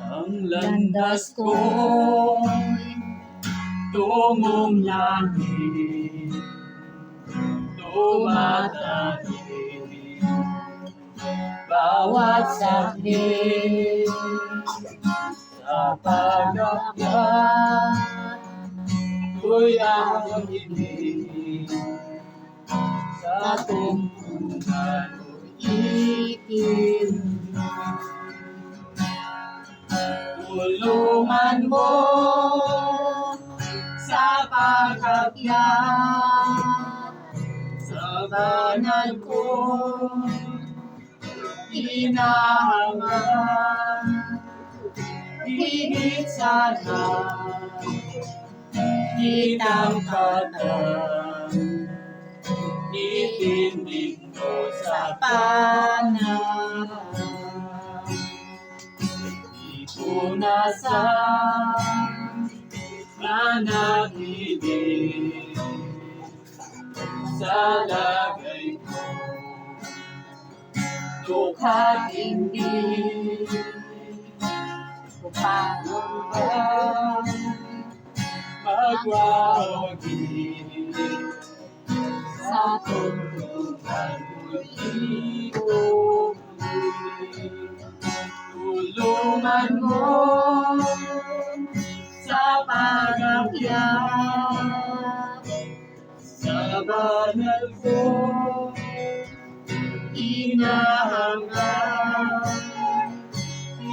Ang landas ko'y tungong langit, tumatagin bawat saglit sa pag-akyat. Ko'y ang hiling sa tungtungan itim. Tulungan mo sa pag-akyat sa banal kong hinahangad. Higit sa lahat, kitang katang itindig mo sa panahon. Punasan na nakilig sa lagay ko, dukha't hindi upang magwawagi sa tungtungan mo'y tulungan mo sa pag-akyat sa banal ko inahangad.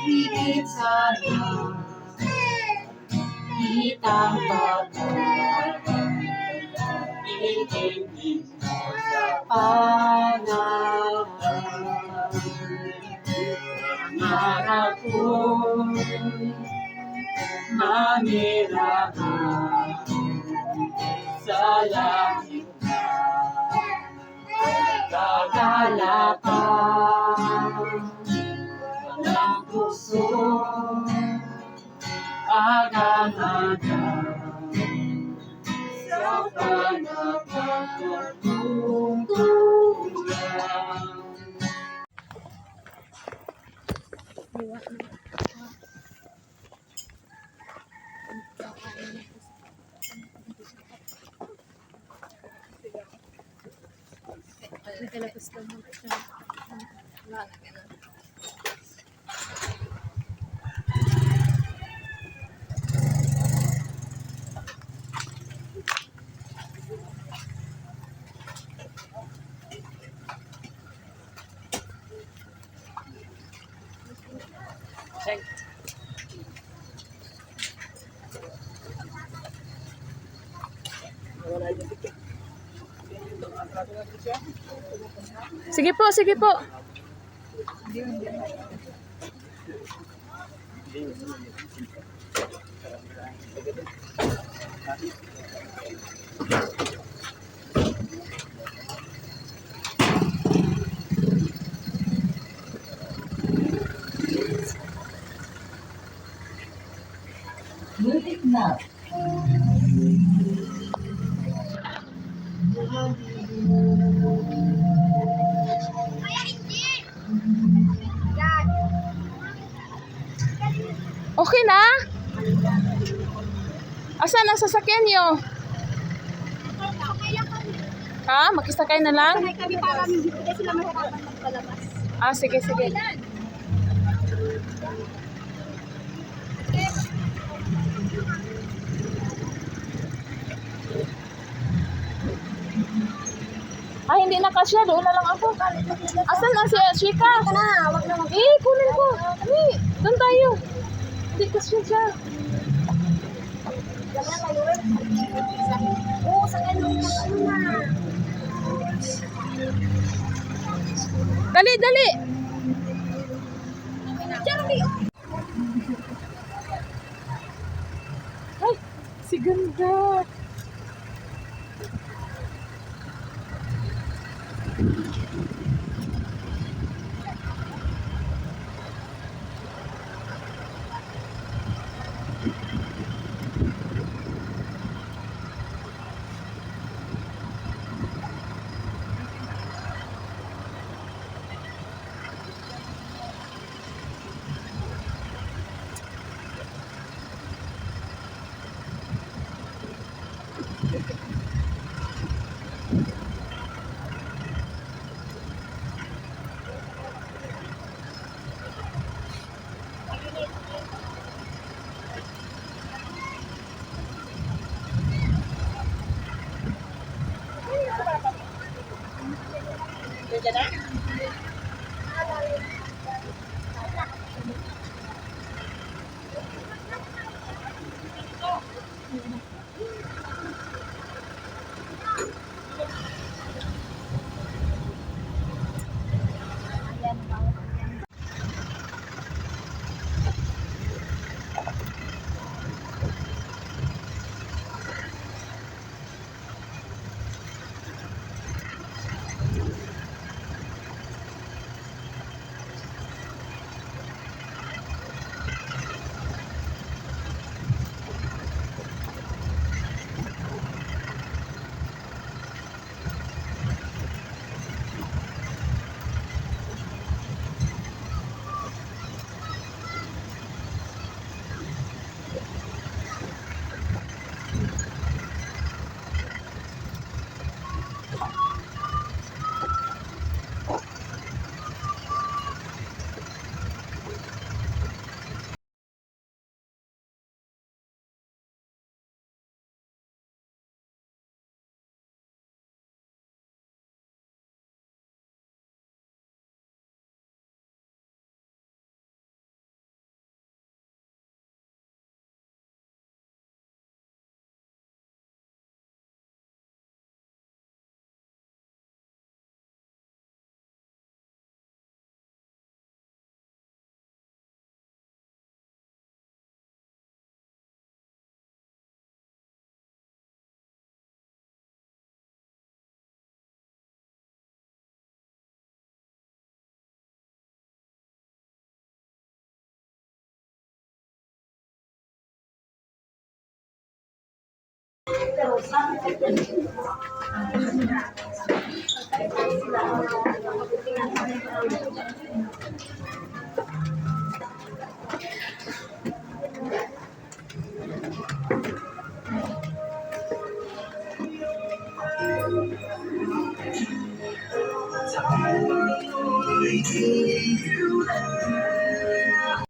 Higit sa lahat, kitang itindig mo sa panahon. Pangarap ko'y manirahan sa langit na kagalakan. Walang puso agad-agad sa panagpapatungtulan. Sige po, sige po. Music na. Okay na? Asan ang sasakyan nyo? Ha? Makisakay na lang? Sakay kami para hindi sila mahirapan magpalabas. Ah, sige, sige. Ay, hindi na kasya. Doon na lang ako. Asan na si Shika? Ito na, wag na mag- Kunin ko. Ani, doon tayo. Hindi kasya siya. Ganyan kayo rin. Oo, sakay nung ano na. Dali, dali. Jeremy, Ay, si ganda.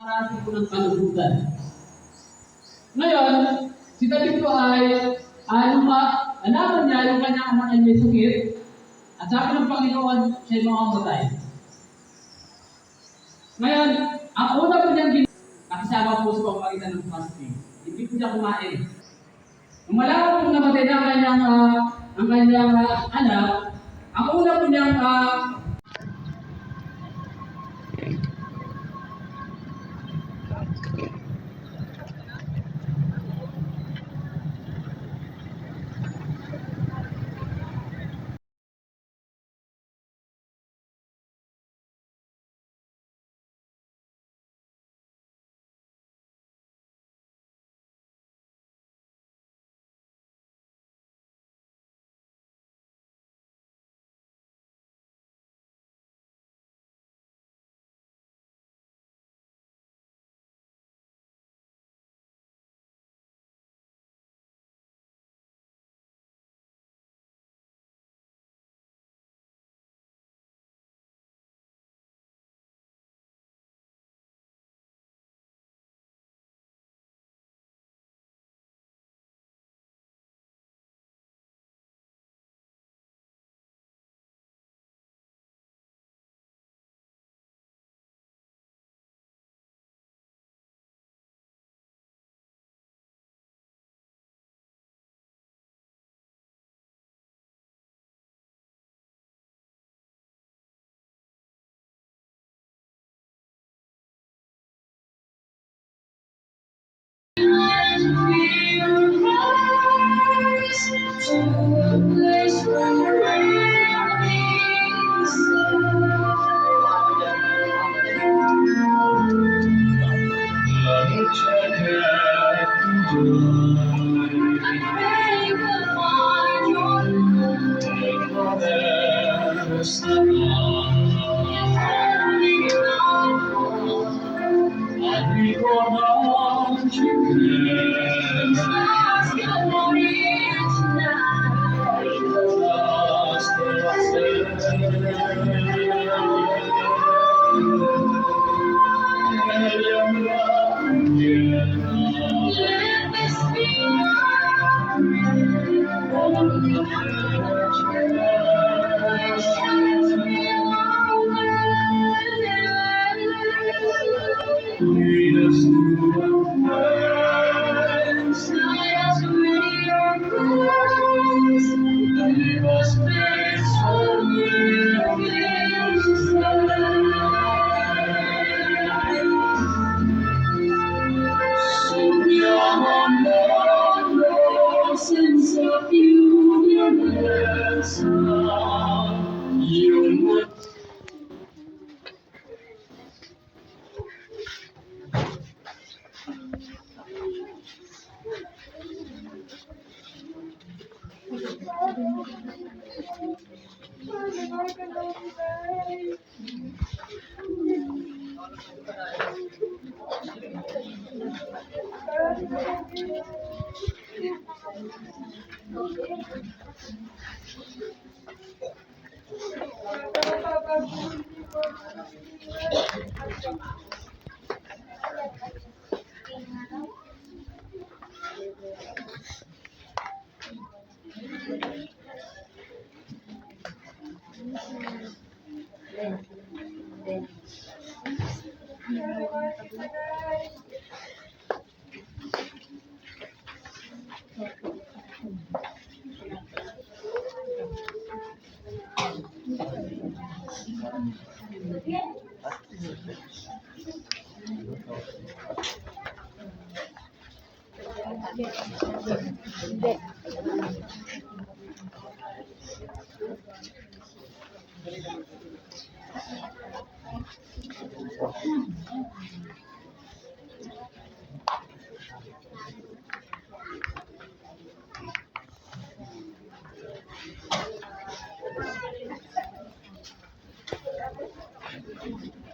Marami po ng kalubutan. Ngayon, si David po ay nalaman niya yung kanyang anak ay may sakit, at sabi ng Panginoon, siya ay mamamatay. Ngayon, ang una po niyang nakasama po sa pamamagitan ng fasting. Hindi po siya kumain. Nung malaman po namatay na ang kanyang anak, ang una po niyang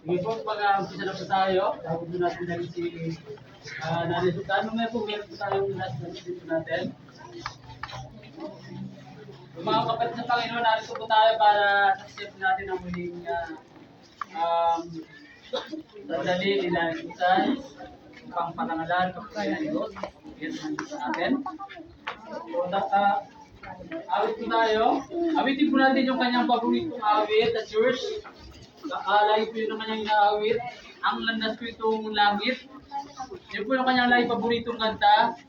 Sige po, mag-umpisa na po tayo. Tapos po natin dali si Nanay Sultan. Mamaya po, meron po tayong last na dito natin. Mga kapatid sa Panginoon, narito po tayo para sa step natin ang muling sandali nila Isay, upang patangalan, kapatid ng Diyos. Yes, nandito natin. So, awit po tayo. Awitin po natin yung kanyang paboritong awit, the church. Lahi po yun ang kanyang inaawit. Ang landas po itong langit. Yun po yung kanyang lahi paboritong kanta.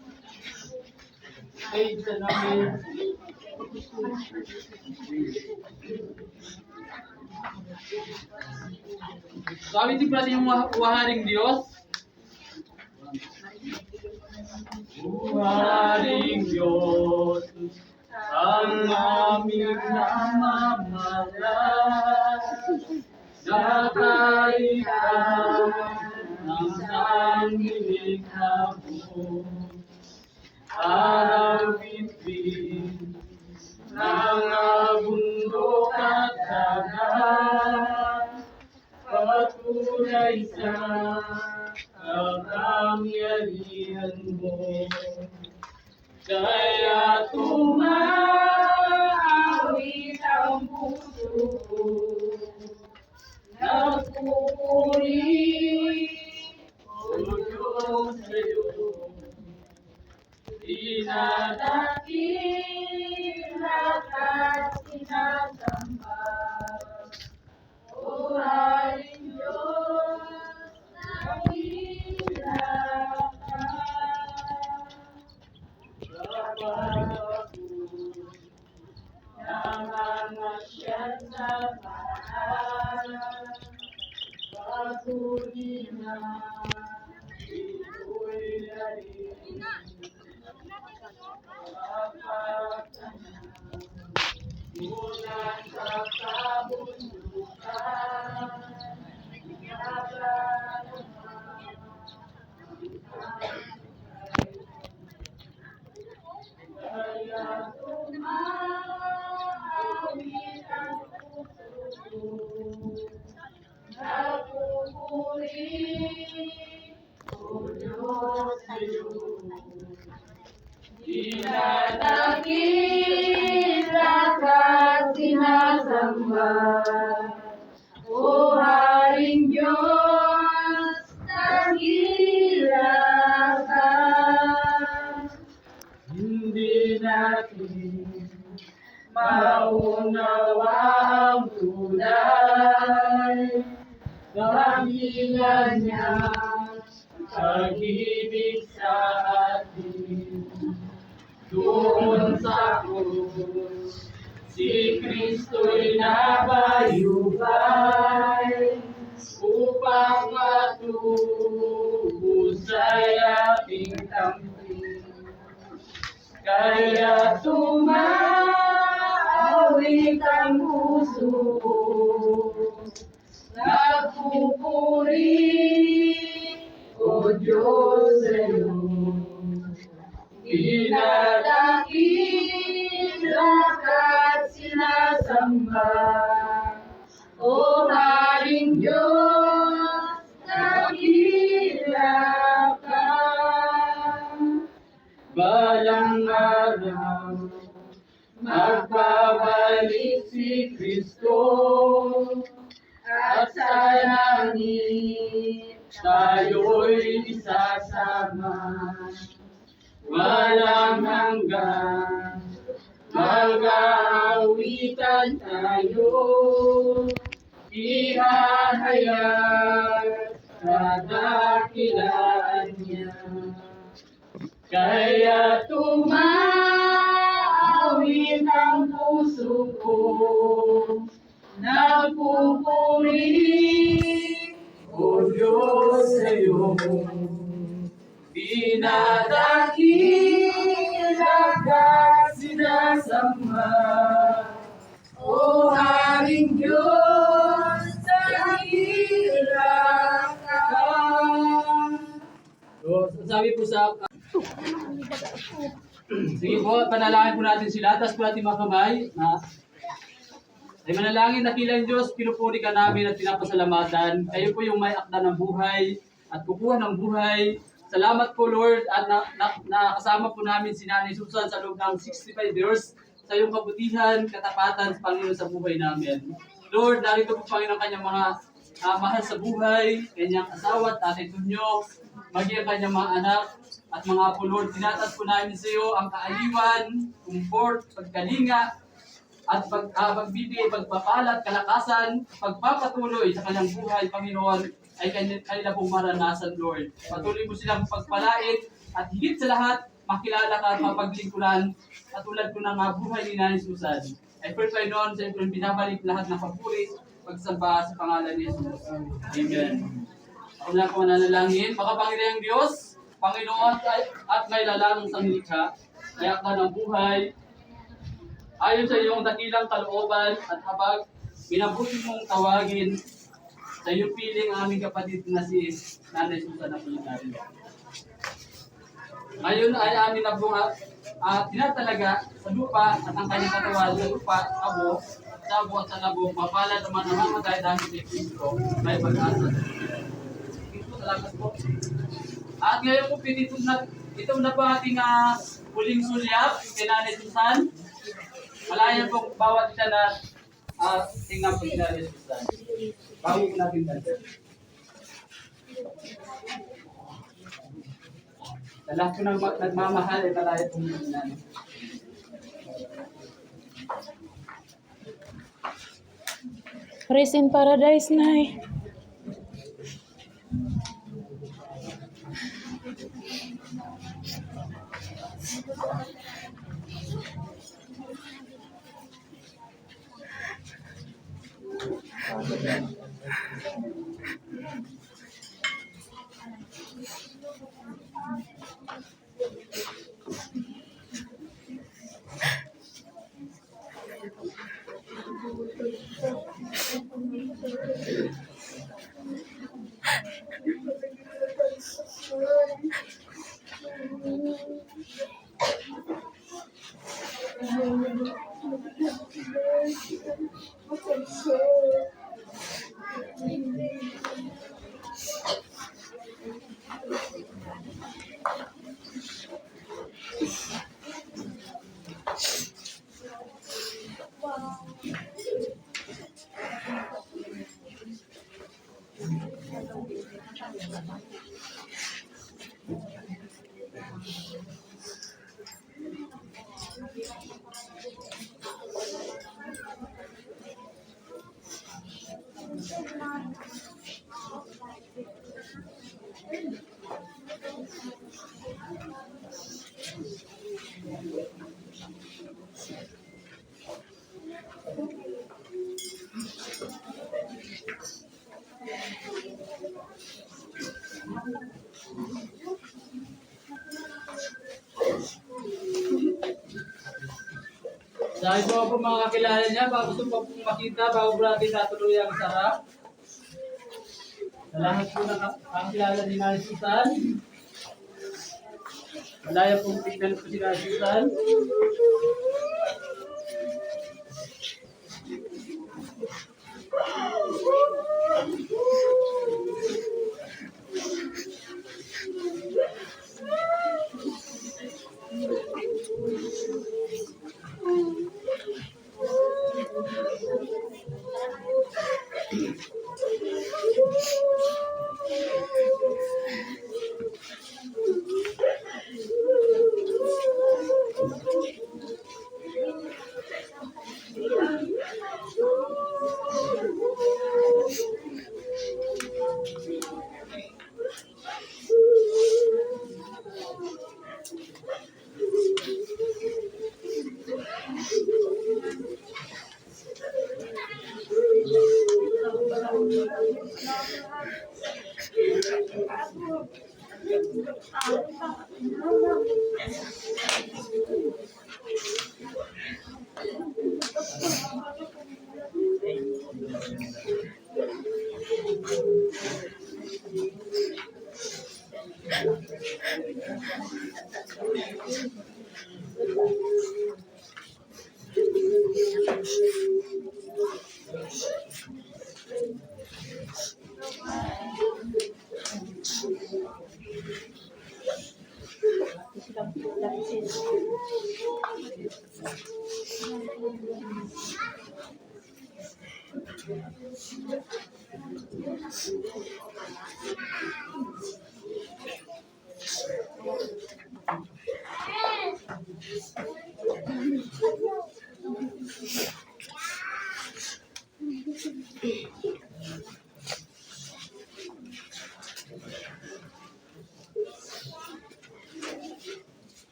Page na namin. So, awitin po natin yung Waharing Diyos. Waharing Diyos, ang aming namamalas. Nakailan ng sanglilikha mo, araw-bituin ng bundok at dagat, patunay sa kapangyarihan mo. Kaya tumaawit ang puso ko, nagpupuri o Diyos sa'yo, dinadakila at sinasamba. O Haring Diyos, nakila ka. Namamasyal sa bahay, patuloy na ito'y lalim. Mula sa kabundukan, kaya tumaawit ang puso ko, nagpupuri o Diyos sa'yo, dinadakila at sinasamba. O Haring Diyos, dakila ka. Hindi natin maunawa ang tunay dahilan niya pag-ibig sa atin. Doon sa krus, si Kristo'y nabayubay upang matubos ay ating kampi. Kaya tumaawit ang puso ko, nagpupuri o Diyos sa'yo, dinadakila at sinasamba. O Haring Diyos, dakila ka. Balang araw, magpapabalik si Kristo, at at sa langit tayo'y isasama. Walang hanggan, mag-aawitan tayo, ihahayag kadakilaan niya. Kaya tumaawit ang puso ko, nagpupuri, O Diyos sa'yo. Dinadakila ka, sinasamba, O Haring Diyos, dakila ka. So, sabi po sa... Sige po, panalangin po natin sila. Tapos po natin mga kamay. Ay manalangin, dakilang Diyos, pinupuri ka namin at pinapasalamatan. Kayo po yung may akda ng buhay at kukuha ng buhay. Salamat po Lord at nakasama po namin si Nanay Susan sa loob ng 65 years sa iyong kabutihan, katapatan sa Panginoon sa buhay namin. Lord, narito po Panginoon kanyang mga mahal sa buhay, kanyang asawa at Ate Tunyo, maging kanyang mga anak at mga apo Lord. Tinatas po namin sa iyo ang kaaliwan, comfort, pagkalinga, at pagbibigay, pagpapalat, kalakasan, pagpapatuloy sa kanyang buhay, Panginoon, ay kanila pong maranasan, Lord. Patuloy mo silang pagpalain at higit sa lahat, makilala ka at mapaglingkuran at tulad ko ng buhay ni Nanay Susan. I pray, Panginoon, sa iyong binabalik lahat ng papuri, pagsamba sa pangalan ni Jesus. Amen. Ako na po mananalangin. Makapangyarihang Diyos, Panginoon at may lalang sa nilikha, may akda ng buhay, ayon sa iyong dakilang kalooban at habag, minabuti mong tawagin sa iyong piling aming kapatid na si Nanay Susan na Pulinari. Ngayon ay amin na bunga tinatalaga sa lupa at ang kanyang katawan sa lupa, abo at sa labong, mapalad naman ang mamatay dahil sa Kristo, may pag-asa. Salamat po. At ngayon po, ito na po ating huling sulyap kay Nanay Susan. Malaya pong bawat isa na tingnan po si Nanay Susan. Bago po natin natin. Sa lahat po ng nagmamahal, ay malaya pong Nanay. Rest in paradise, Nay. Dahil po mga kakilala niya, gusto po pong makita bago natin natuloy ang sarap. Sa lahat po ng kakilala ni Nanay Susan. Malaya pong tignan po si Nanay Susan.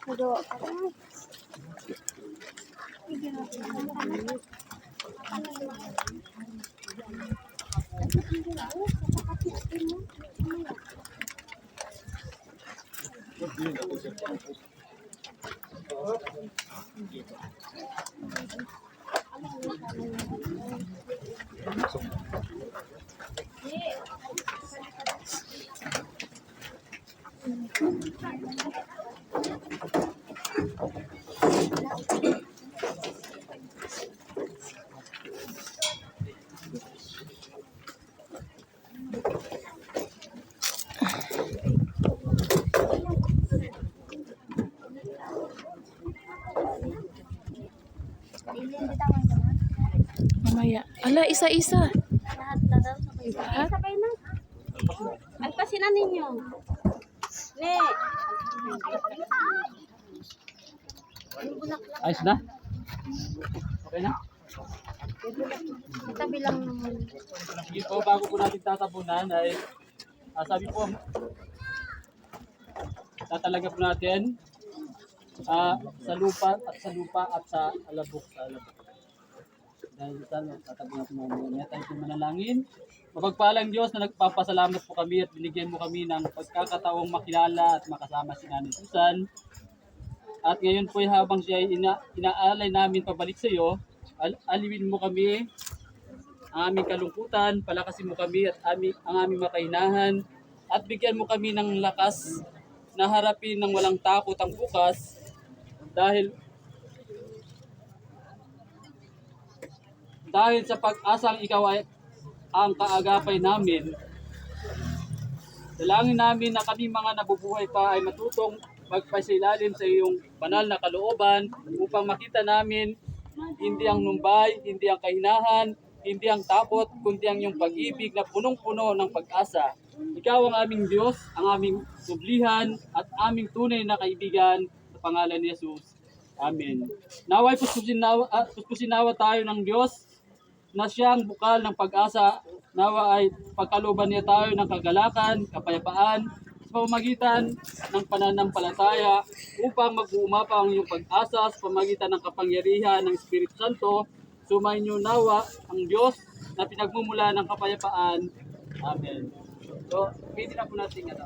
Nagawa ka na. Mamaya. Ala, isa-isa. Lahat na daw sabay. Sabay na. Alpasin na ninyo. Ne. Ayos na? Okay na? Tabi lang naman. Sige po, bago po natin tatapunan ay sabi po, tatalaga po natin sa lupa at sa alabok. Dahil sa tatapunan po natin. Tayo po manalangin. Mapagpalang Diyos na nagpapasalamat po kami at binigyan mo kami ng pagkakataong makilala at makasama si Nanay Susan. At ngayon po habang siya ay inaalay namin pabalik sa iyo, aliwin mo kami ang aming kalungkutan, palakasin mo kami at ang aming makahinahan, at bigyan mo kami ng lakas na harapin ng walang takot ang bukas dahil sa pag-asang ikaw ay ang kaagapay namin. Dalangin namin na kami mga nabubuhay pa ay matutong magpasilalim sa iyong banal na kalooban upang makita namin hindi ang numbay, hindi ang kahinahan, hindi ang takot, kundi ang iyong pag-ibig na punong-puno ng pag-asa. Ikaw ang aming Diyos, ang aming sublihan at aming tunay na kaibigan sa pangalan ni Jesus. Amen. Naway puspusin nawa tayo ng Diyos na siyang bukal ng pag-asa. Nawa ay pagkaluban niya tayo ng kagalakan, kapayapaan, sa pamamagitan ng pananampalataya upang mag-uumapa ang iyong pag-asa sa pamamagitan ng kapangyarihan ng Espiritu Santo. Sumainyo nawa ang Diyos na pinagmumula ng kapayapaan. Amen. So, pwede na po natin yan.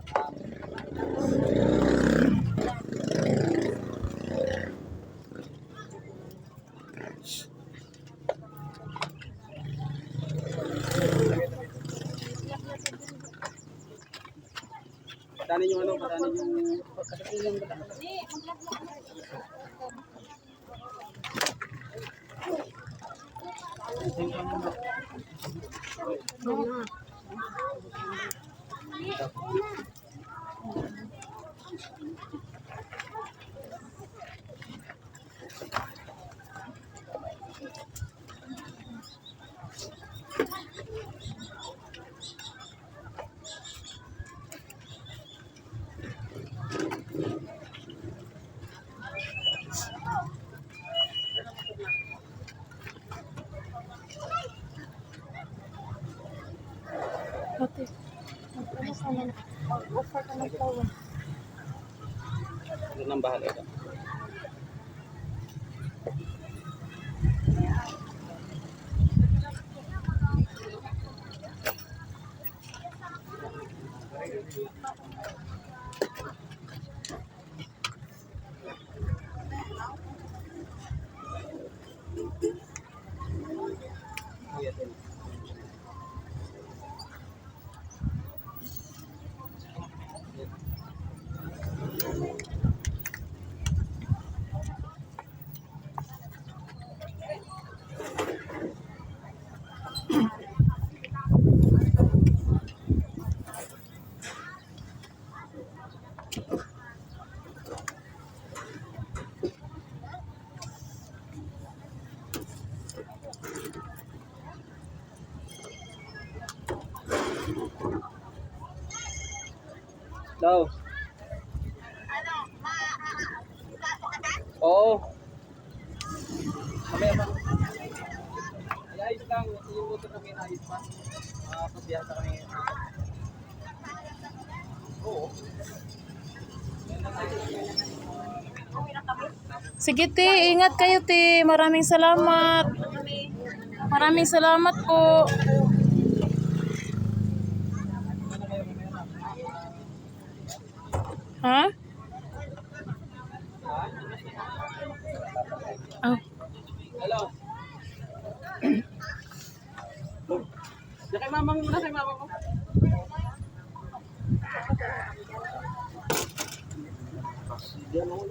Patanin yung ano, patanin yung... Ate, ano sana na? Offer ka ng flower. Ito nang bahala ito. Daw. Oo. Mamaya pa. Ayos lang. Yung motor kami ayos pa. Pabiyasa kami. Oo. Sige, te. Ingat kayo, te. Maraming salamat. Maraming salamat po. Ha? Oh. Hello. Kay mama mo muna, kay mama mo. Diyan mo.